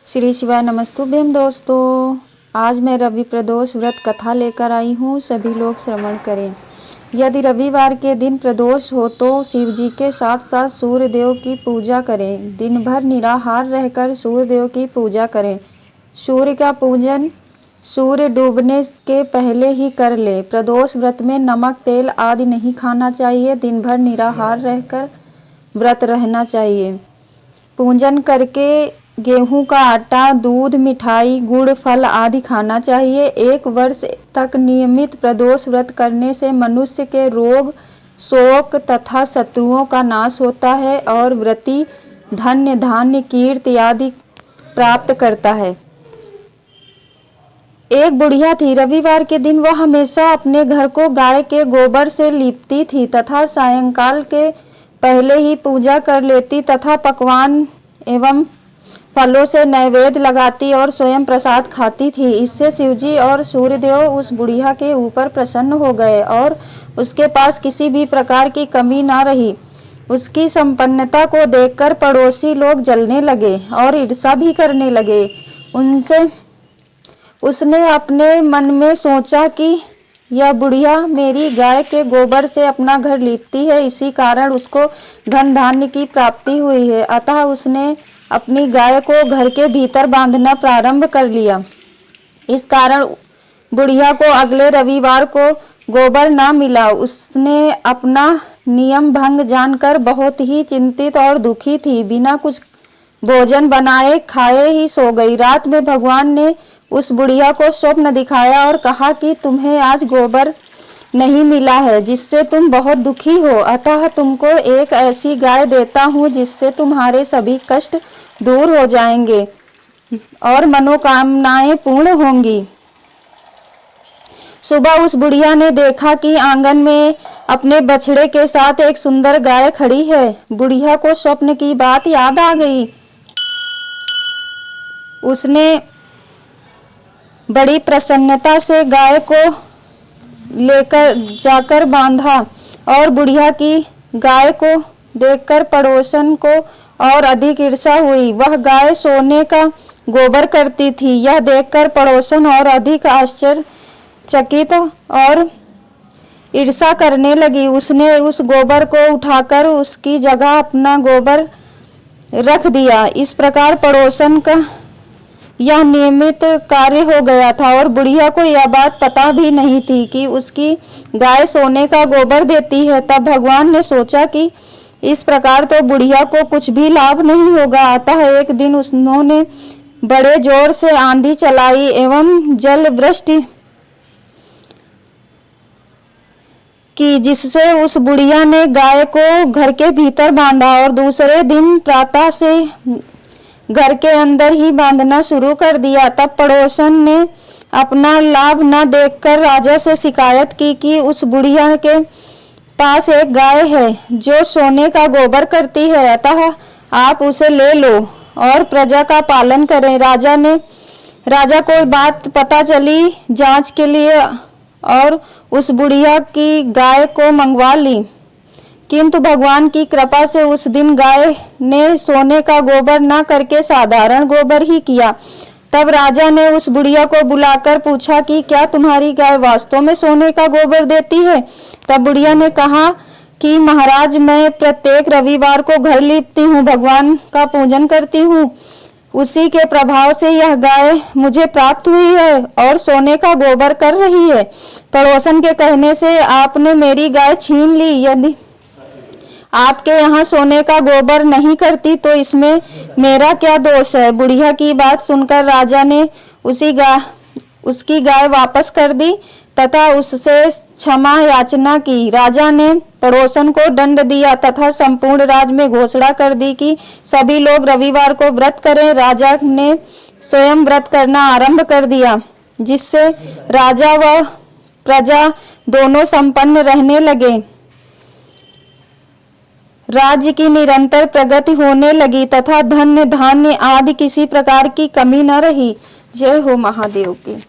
श्री शिवाय नमस्तुभ्यम दोस्तों, आज मैं रवि प्रदोष व्रत कथा लेकर आई हूँ। सभी लोग श्रवण करें। यदि रविवार के दिन प्रदोष हो तो शिव जी के साथ साथ सूर्य देव की पूजा करें। दिन भर निराहार रहकर सूर्य देव की पूजा करें। सूर्य का पूजन सूर्य डूबने के पहले ही कर ले। प्रदोष व्रत में नमक तेल आदि नहीं खाना चाहिए। दिन भर निराहार रहकर व्रत रहना चाहिए। पूजन करके गेहूं का आटा, दूध, मिठाई, गुड़, फल आदि खाना चाहिए। 1 वर्ष तक नियमित प्रदोष व्रत करने से मनुष्य के रोग, शोक तथा शत्रुओं का नाश होता है और व्रती धन्य, धान्य, कीर्ति आदि प्राप्त करता है। एक बुढ़िया थी। रविवार के दिन वह हमेशा अपने घर को गाय के गोबर से लीपती थी तथा सायंकाल के पहले ही पूजा कर लेती तथा पकवान एवं फलों से नैवेद्य लगाती और स्वयं प्रसाद खाती थी। इससे शिवजी और सूर्यदेव उस बुढ़िया के ऊपर प्रसन्न हो गए और उसके पास किसी भी प्रकार की कमी ना रही। उसकी संपन्नता को देखकर पड़ोसी लोग जलने लगे और ईर्ष्या भी करने लगे। उसने अपने मन में सोचा कि यह बुढ़िया मेरी गाय के गोबर से अपना घर लीपती है, इसी कारण उसको धन धान्य की प्राप्ति हुई है। अतः उसने अपनी गाय को घर के भीतर बांधना प्रारंभ कर लिया। इस कारण बुढ़िया को अगले रविवार को गोबर ना मिला। उसने अपना नियम भंग जानकर बहुत ही चिंतित और दुखी थी। बिना कुछ भोजन बनाए खाए ही सो गई। रात में भगवान ने उस बुढ़िया को स्वप्न दिखाया और कहा कि तुम्हें आज गोबर नहीं मिला है, जिससे तुम बहुत दुखी हो। अतः तुमको एक ऐसी गाय देता हूँ जिससे तुम्हारे सभी कष्ट दूर हो जाएंगे और मनोकामनाएं पूर्ण होंगी। सुबह उस बुढ़िया ने देखा कि आंगन में अपने बछड़े के साथ एक सुंदर गाय खड़ी है। बुढ़िया को स्वप्न की बात याद आ गई। उसने बड़ी प्रसन्नता से गाय को लेकर जाकर बांधा और बुढ़िया की गाय को देखकर पड़ोसन को और अधिक ईर्ष्या हुई। वह गाय सोने का गोबर करती थी। यह देखकर पड़ोसन और अधिक आश्चर्यचकित और ईर्ष्या करने लगी। उसने उस गोबर को उठाकर उसकी जगह अपना गोबर रख दिया। इस प्रकार पड़ोसन का यह नियमित कार्य हो गया था और बुढ़िया को यह बात पता भी नहीं थी कि उसकी गाय सोने का गोबर देती है। तब भगवान ने सोचा कि इस प्रकार तो बुढ़िया को कुछ भी लाभ नहीं होगा। अतः एक दिन उन्होंने बड़े जोर से आंधी चलाई एवं जल वृष्टि की, जिससे उस बुढ़िया ने गाय को घर के भीतर बांधा और दूसरे दिन प्रातः से घर के अंदर ही बांधना शुरू कर दिया। तब पड़ोसन ने अपना लाभ न देखकर राजा से शिकायत की कि उस बुढ़िया के पास एक गाय है जो सोने का गोबर करती है, अतः आप उसे ले लो और प्रजा का पालन करें। राजा को बात पता चली जांच के लिए और उस बुढ़िया की गाय को मंगवा ली, किंतु भगवान की कृपा से उस दिन गाय ने सोने का गोबर न करके साधारण गोबर ही किया। तब राजा ने उस बुढ़िया को बुलाकर पूछा कि क्या तुम्हारी गाय वास्तव में सोने का गोबर देती है? तब बुढ़िया ने कहा कि महाराज, मैं प्रत्येक रविवार को घर लीपती हूँ, भगवान का पूजन करती हूँ, उसी के प्रभाव से यह गाय मुझे प्राप्त हुई है और सोने का गोबर कर रही है। पड़ोसन के कहने से आपने मेरी गाय छीन ली। यदि आपके यहाँ सोने का गोबर नहीं करती तो इसमें मेरा क्या दोष है? बुढ़िया की बात सुनकर राजा ने उसकी गाय वापस कर दी तथा उससे क्षमा याचना की। राजा ने पड़ोसन को दंड दिया तथा संपूर्ण राज्य में घोषणा कर दी कि सभी लोग रविवार को व्रत करें। राजा ने स्वयं व्रत करना आरंभ कर दिया, जिससे राजा व प्रजा दोनों संपन्न रहने लगे। राज्य की निरंतर प्रगति होने लगी तथा धन्य, धान्य आदि किसी प्रकार की कमी न रही। जय हो महादेव की।